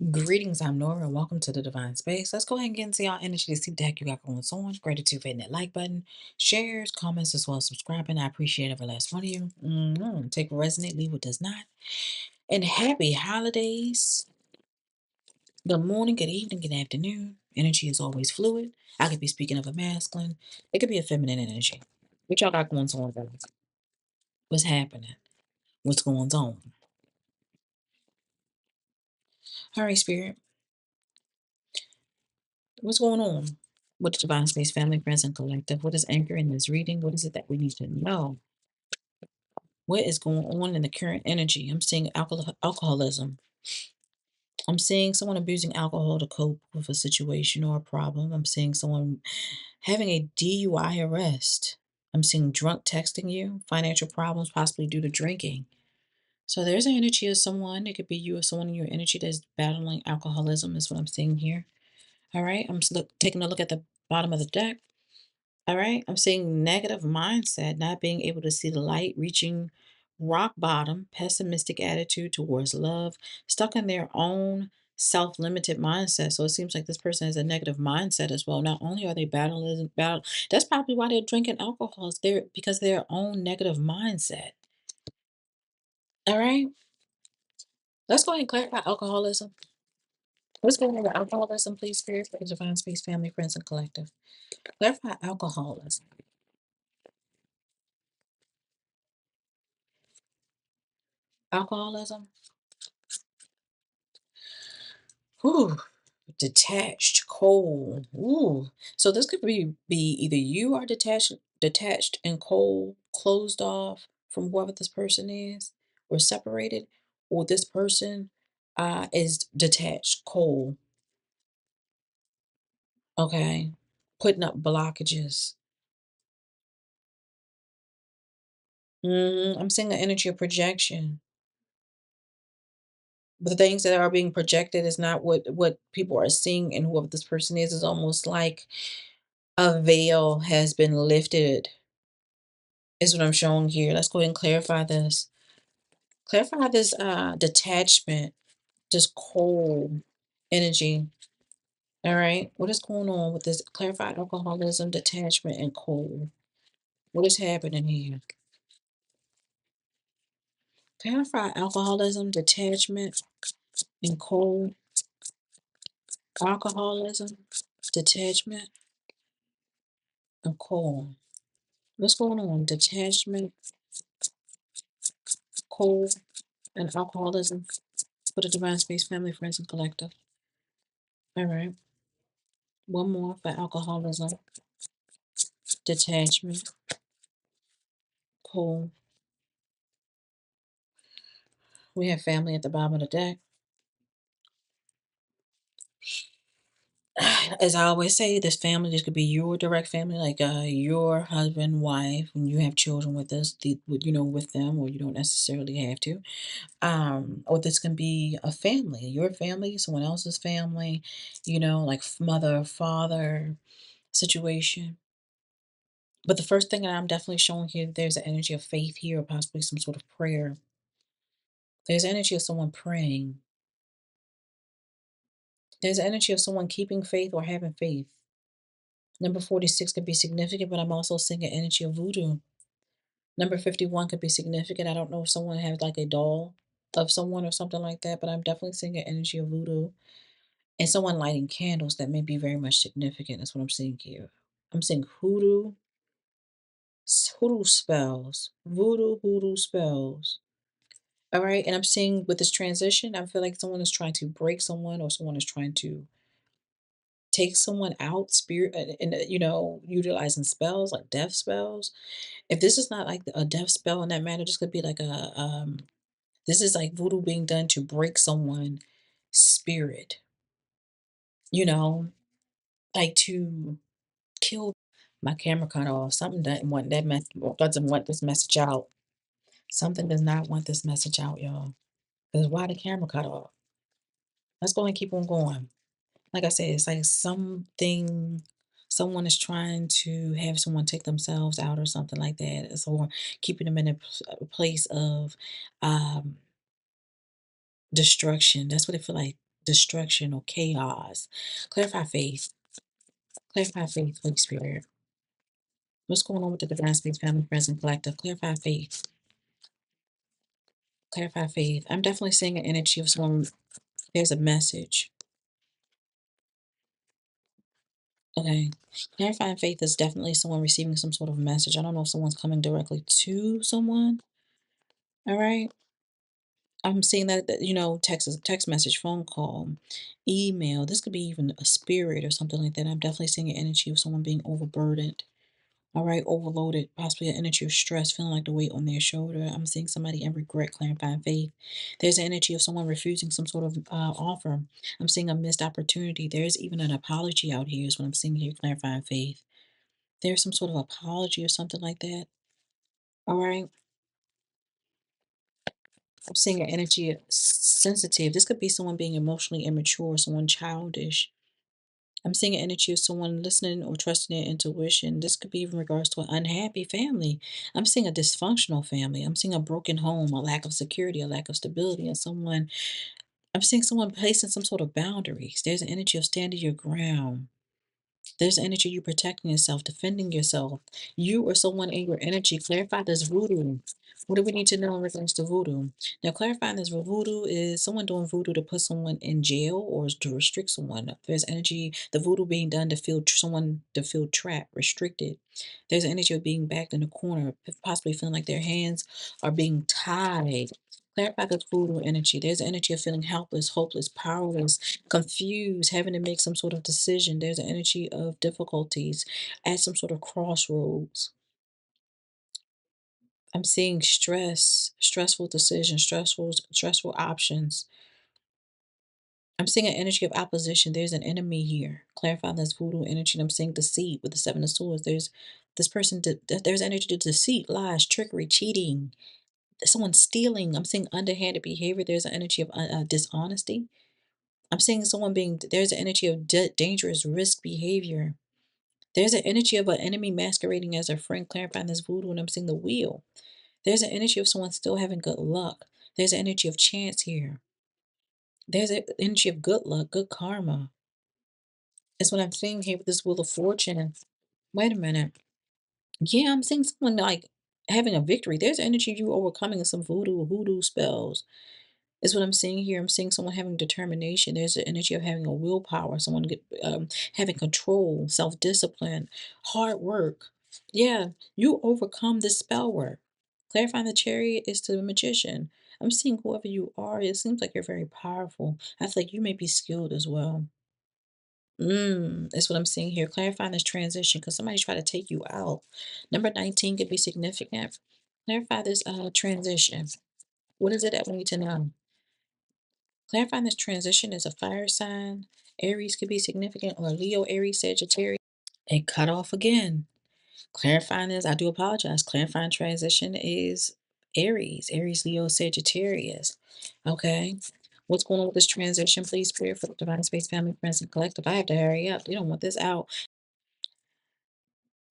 Greetings, I'm Nora, and welcome to the Divine Space. Let's go ahead and get into y'all energy to see what the heck you got going on. Gratitude for hitting that like button, shares, comments, as well as subscribing. I appreciate every last one of you. Take what resonate, leave what does not. And happy holidays. Good morning, good evening, good afternoon. Energy is always fluid. I could be speaking of a masculine. It could be a feminine energy. What y'all got going on, guys? What's happening? What's going on? All right, Spirit. What's going on? What is Divine Space Family, Friends, and Collective? What is anchor in this reading? What is it that we need to know? What is going on in the current energy? I'm seeing alcoholism. I'm seeing someone abusing alcohol to cope with a situation or a problem. I'm seeing someone having a DUI arrest. I'm seeing drunk texting you, financial problems possibly due to drinking. So there's an energy of someone. It could be you or someone in your energy that's battling alcoholism, is what I'm seeing here. All right. Taking a look at the bottom of the deck. All right. I'm seeing negative mindset, not being able to see the light, reaching rock bottom, pessimistic attitude towards love, stuck in their own self limited mindset. So it seems like this person has a negative mindset as well. Not only are they that's probably why they're drinking alcohol, is there because of their own negative mindset. All right. Let's go ahead and clarify alcoholism. Let's go over alcoholism, please, Spirit, for the Divine Space Family, Friends, and Collective. Clarify alcoholism. Alcoholism. Whew. Detached, cold. Ooh. So this could be either you are detached and cold, closed off from whoever this person is, or separated, or this person is detached, cold. Okay. Putting up blockages. I'm seeing the energy of projection. The things that are being projected is not what people are seeing, and whoever this person is almost like a veil has been lifted, is what I'm showing here. Let's go ahead and clarify this. Clarify this detachment, just cold energy. All right. What is going on with this? Clarify alcoholism, detachment, and cold. What is happening here? Clarify alcoholism, detachment, and cold. Alcoholism, detachment, and cold. What's going on? Detachment, cold, and alcoholism for the Divine Space Family, Friends, and Collective. All right. One more for alcoholism, detachment, cold. We have family at the bottom of the deck. As I always say, this family, this could be your direct family, like your husband, wife, when you have children with us, with them, or you don't necessarily have to. Or this can be a family, your family, someone else's family, like mother, father situation. But the first thing that I'm definitely showing here, there's an energy of faith here, or possibly some sort of prayer. There's energy of someone praying. There's energy of someone keeping faith or having faith. Number 46 could be significant, but I'm also seeing an energy of voodoo. Number 51 could be significant. I don't know if someone has like a doll of someone or something like that, but I'm definitely seeing an energy of voodoo and someone lighting candles that may be very much significant. That's what I'm seeing here. I'm seeing hoodoo spells, hoodoo spells. All right. And I'm seeing with this transition, I feel like someone is trying to break someone, or someone is trying to take someone out, spirit, and utilizing spells like death spells. If this is not like a death spell in that matter, this could be like this is like voodoo being done to break someone spirit, you know, like to kill. My camera cut off. Something doesn't want this message out. Something does not want this message out, y'all. Because why the camera cut off? Let's go and keep on going. Like I said, it's like someone is trying to have someone take themselves out or something like that. Or keeping them in a place of um destruction. That's what it feel like. destruction or chaos. Clarify faith. Clarify faith, Holy Spirit. What's going on with the Divine Space Family Present Collective? Clarify faith. Clarify faith. I'm definitely seeing an energy of someone. There's a message. Okay. Clarifying faith is definitely someone receiving some sort of message. I don't know if someone's coming directly to someone. All right. I'm seeing that, text message, phone call, email. This could be even a spirit or something like that. I'm definitely seeing an energy of someone being overburdened. All right, overloaded, possibly an energy of stress, feeling like the weight on their shoulder. I'm seeing somebody in regret, clarifying faith. There's an energy of someone refusing some sort of offer. I'm seeing a missed opportunity. There's even an apology out here, is what I'm seeing here, clarifying faith. There's some sort of apology or something like that. All right. I'm seeing an energy of sensitive. This could be someone being emotionally immature, someone childish. I'm seeing an energy of someone listening or trusting their intuition. This could be in regards to an unhappy family. I'm seeing a dysfunctional family. I'm seeing a broken home, a lack of security, a lack of stability, and someone. I'm seeing someone placing some sort of boundaries. There's an energy of standing your ground. There's energy you protecting yourself, defending yourself. You or someone in your energy. Clarify this voodoo. What do we need to know in regards to voodoo? Now, clarifying this voodoo is someone doing voodoo to put someone in jail or to restrict someone. There's energy, the voodoo being done to feel someone to feel trapped, restricted. There's energy of being backed in a corner, possibly feeling like their hands are being tied. Clarify this voodoo energy. There's energy of feeling helpless, hopeless, powerless, confused, having to make some sort of decision. There's an energy of difficulties at some sort of crossroads. I'm seeing stress, stressful decisions, stressful options. I'm seeing an energy of opposition. There's an enemy here. Clarify this voodoo energy. And I'm seeing deceit with the seven of swords. There's this person. There's energy to deceit, lies, trickery, cheating. Someone stealing. I'm seeing underhanded behavior. There's an energy of dishonesty. I'm seeing someone being. There's an energy of dangerous risk behavior. There's an energy of an enemy masquerading as a friend, clarifying this voodoo, and I'm seeing the wheel. There's an energy of someone still having good luck. There's an energy of chance here. There's an energy of good luck, good karma. That's what I'm seeing here with this wheel of fortune. Wait a minute. Yeah, I'm seeing someone like having a victory. There's energy of you overcoming some hoodoo spells. Is what I'm seeing here. I'm seeing someone having determination. There's the energy of having a willpower, having control, self discipline, hard work. Yeah, you overcome this spell work. Clarifying the chariot is to the magician. I'm seeing whoever you are, it seems like you're very powerful. I feel like you may be skilled as well. That's what I'm seeing here. Clarifying this transition because somebody tried to take you out. Number 19 could be significant. Clarify this transition. What is it that we need to know? Clarifying this transition is a fire sign. Aries could be significant, or Leo, Aries, Sagittarius. It cut off again. Clarifying this, I do apologize. Clarifying transition is Aries, Aries, Leo, Sagittarius. Okay. What's going on with this transition? Please, Spirit, for the Divine Space Family, Friends, and Collective. I have to hurry up. You don't want this out.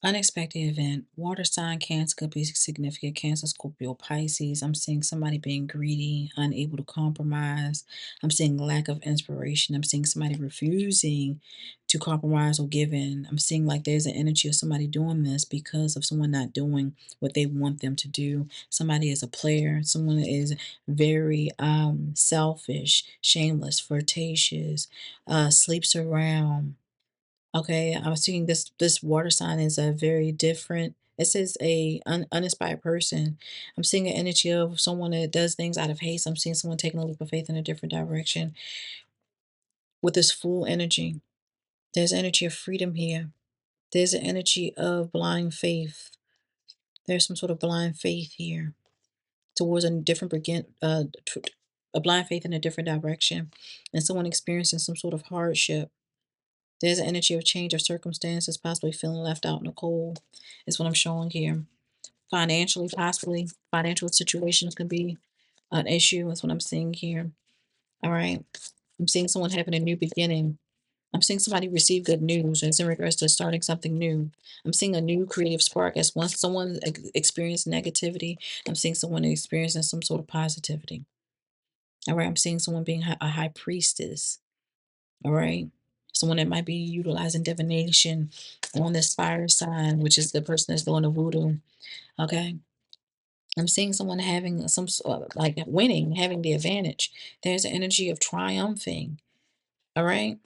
Unexpected event. Water sign Cancer could be significant. Cancer, Scorpio, Pisces. I'm seeing somebody being greedy, unable to compromise. I'm seeing lack of inspiration. I'm seeing somebody refusing to compromise or give in. I'm seeing like there's an energy of somebody doing this because of someone not doing what they want them to do. Somebody is a player. Someone is very selfish, shameless, flirtatious, sleeps around. Okay, I was seeing this water sign is a very different. It says a uninspired person. I'm seeing an energy of someone that does things out of haste. I'm seeing someone taking a leap of faith in a different direction with this full energy. There's energy of freedom here. There's an energy of blind faith. There's some sort of blind faith here towards a different a blind faith in a different direction, and someone experiencing some sort of hardship. There's an energy of change of circumstances, possibly feeling left out in the cold, is what I'm showing here. Financially, possibly, financial situations can be an issue, is what I'm seeing here. All right. I'm seeing someone having a new beginning. I'm seeing somebody receive good news. It's in regards to starting something new. I'm seeing a new creative spark. As once someone experienced negativity, I'm seeing someone experiencing some sort of positivity. All right, I'm seeing someone being a high priestess. All right. Someone that might be utilizing divination on this fire sign, which is the person that's doing the voodoo. Okay. I'm seeing someone having some sort of like winning, having the advantage. There's an energy of triumphing. All right.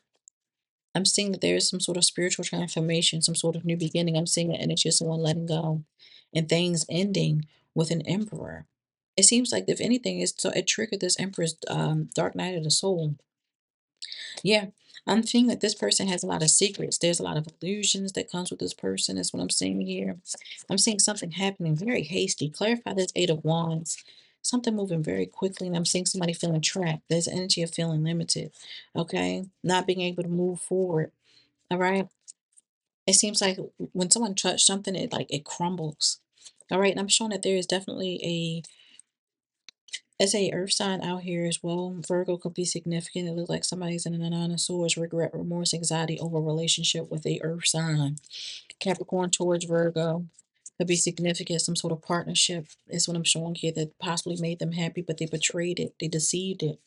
I'm seeing that there is some sort of spiritual transformation, some sort of new beginning. I'm seeing the energy of someone letting go and things ending with an emperor. It seems like if anything, it triggered this emperor's dark night of the soul. Yeah, I'm seeing that this person has a lot of secrets. There's a lot of illusions that comes with this person. That's what I'm seeing here. I'm seeing something happening very hasty. Clarify this Eight of Wands. Something moving very quickly, and I'm seeing somebody feeling trapped. There's energy of feeling limited. Okay, not being able to move forward. All right. It seems like when someone touches something, it crumbles. All right, and I'm showing that there is definitely as a earth sign out here as well. Virgo could be significant. It looks like somebody's in the nine of swords, regret, remorse, anxiety over relationship with a earth sign. Capricorn towards Virgo could be significant. Some sort of partnership is what I'm showing here that possibly made them happy, but they betrayed it. They deceived it.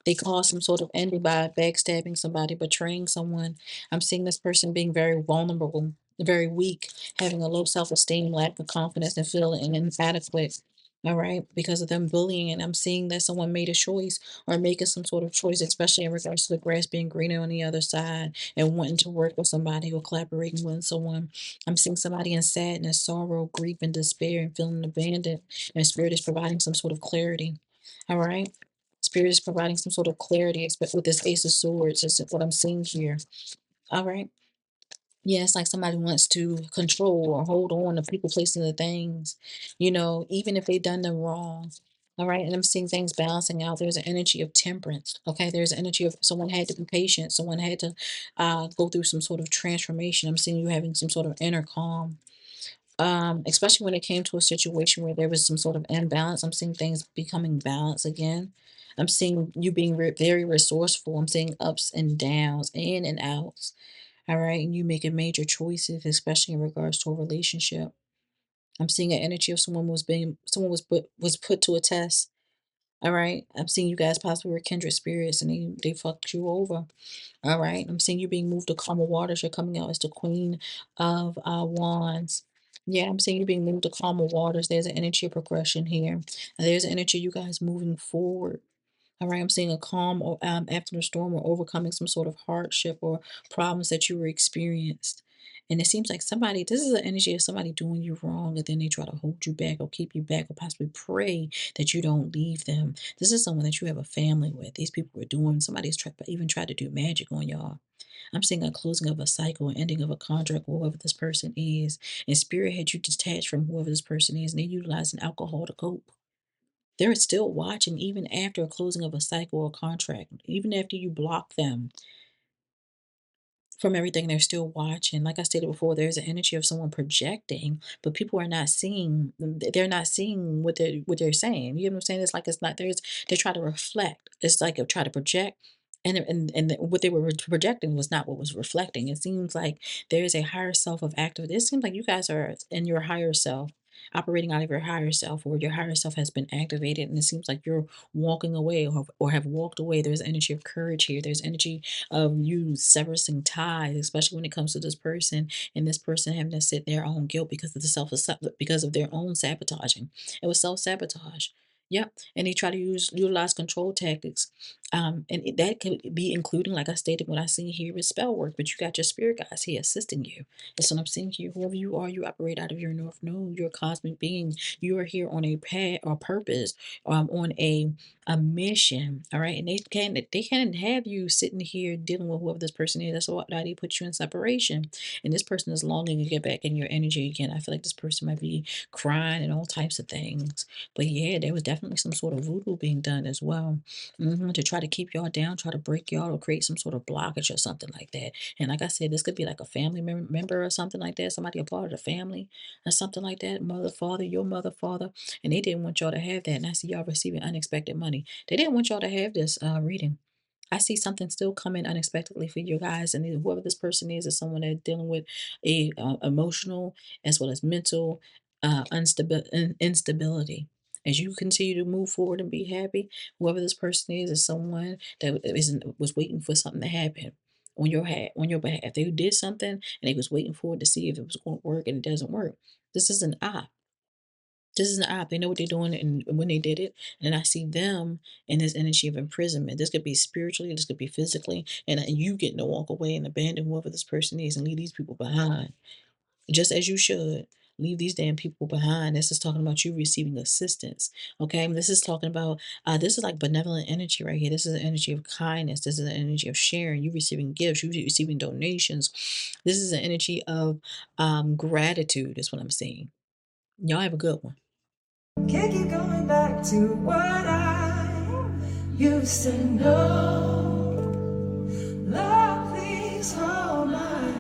They caused some sort of ending by backstabbing somebody, betraying someone. I'm seeing this person being very vulnerable, very weak, having a low self-esteem, lack of confidence, and feeling inadequate. All right, because of them bullying, and I'm seeing that someone made a choice or making some sort of choice, especially in regards to the grass being greener on the other side and wanting to work with somebody or collaborating with someone. I'm seeing somebody in sadness, sorrow, grief, and despair and feeling abandoned, and spirit is providing some sort of clarity. All right. Spirit is providing some sort of clarity, with this Ace of Swords. Is what I'm seeing here. All right. Yeah, it's like somebody wants to control or hold on to people, placing the things, even if they've done them wrong. All right. And I'm seeing things balancing out. There's an energy of temperance. Okay. There's an energy of someone had to be patient. Someone had to go through some sort of transformation. I'm seeing you having some sort of inner calm, especially when it came to a situation where there was some sort of imbalance. I'm seeing things becoming balanced again. I'm seeing you being very resourceful. I'm seeing ups and downs, in and outs. All right, and you making major choices, especially in regards to a relationship. I'm seeing an energy of someone was put to a test. All right, I'm seeing you guys possibly were kindred spirits, and they fucked you over. All right. I'm seeing you being moved to calmer waters. You're coming out as the Queen of Wands. Yeah, I'm seeing you being moved to calmer waters. There's an energy of progression here. And there's an energy of you guys moving forward. All right. I'm seeing a calm after the storm or overcoming some sort of hardship or problems that you were experienced. And it seems like this is the energy of somebody doing you wrong, and then they try to hold you back or keep you back or possibly pray that you don't leave them. This is someone that you have a family with. These people are doing, even tried to do magic on y'all. I'm seeing a closing of a cycle, an ending of a contract with whoever this person is. And spirit had you detached from whoever this person is, and they're utilizing alcohol to cope. They're still watching even after a closing of a cycle or contract, even after you block them from everything. They're still watching. Like I stated before, there's an energy of someone projecting, but people are not seeing. They're not seeing what they're saying. You know what I'm saying? It's like it's not. They try to reflect. It's like they try to project. And what they were projecting was not what was reflecting. It seems like there is a higher self of active. It seems like you guys are in your higher self, operating out of your higher self, or your higher self has been activated, and it seems like you're walking away or have walked away. There's energy of courage here. There's energy of you severing ties, especially when it comes to this person, and this person having to sit their own guilt because of their own sabotaging. It was self-sabotage. Yep. And they try to utilize control tactics. That could be including, like I stated, what I see here is spell work, but you got your spirit guides here assisting you. That's what I'm seeing here. Whoever you are, you operate out of your North Node. You're a cosmic being. You are here on a path or purpose, on a mission. All right. And they can't have you sitting here dealing with whoever this person is. That's why they put you in separation. And this person is longing to get back in your energy again. I feel like this person might be crying and all types of things. But yeah, there was definitely some sort of voodoo being done as well, to try to keep y'all down, try to break y'all, or create some sort of blockage or something like that. And like I said, this could be like a family member or something like that, somebody a part of the family or something like that, mother, father, your mother, father, and they didn't want y'all to have that. And I see y'all receiving unexpected money. They didn't want y'all to have this reading. I see something still coming unexpectedly for you guys, and whoever this person is someone that's dealing with a emotional as well as mental instability. As you continue to move forward and be happy, whoever this person is someone that was waiting for something to happen on your behalf. They did something and they was waiting for it to see if it was going to work, and it doesn't work. This is an op. This is an op. They know what they're doing and when they did it. And I see them in this energy of imprisonment. This could be spiritually, this could be physically, and you getting to walk away and abandon whoever this person is and leave these people behind. Just as you should. Leave these damn people behind. This is talking about you receiving assistance. Okay. This is talking about, this is like benevolent energy right here. This is an energy of kindness. This is an energy of sharing. You receiving gifts. You receiving donations. This is an energy of gratitude, is what I'm saying. Y'all have a good one. Can't keep going back to what I used to know. Love, please hold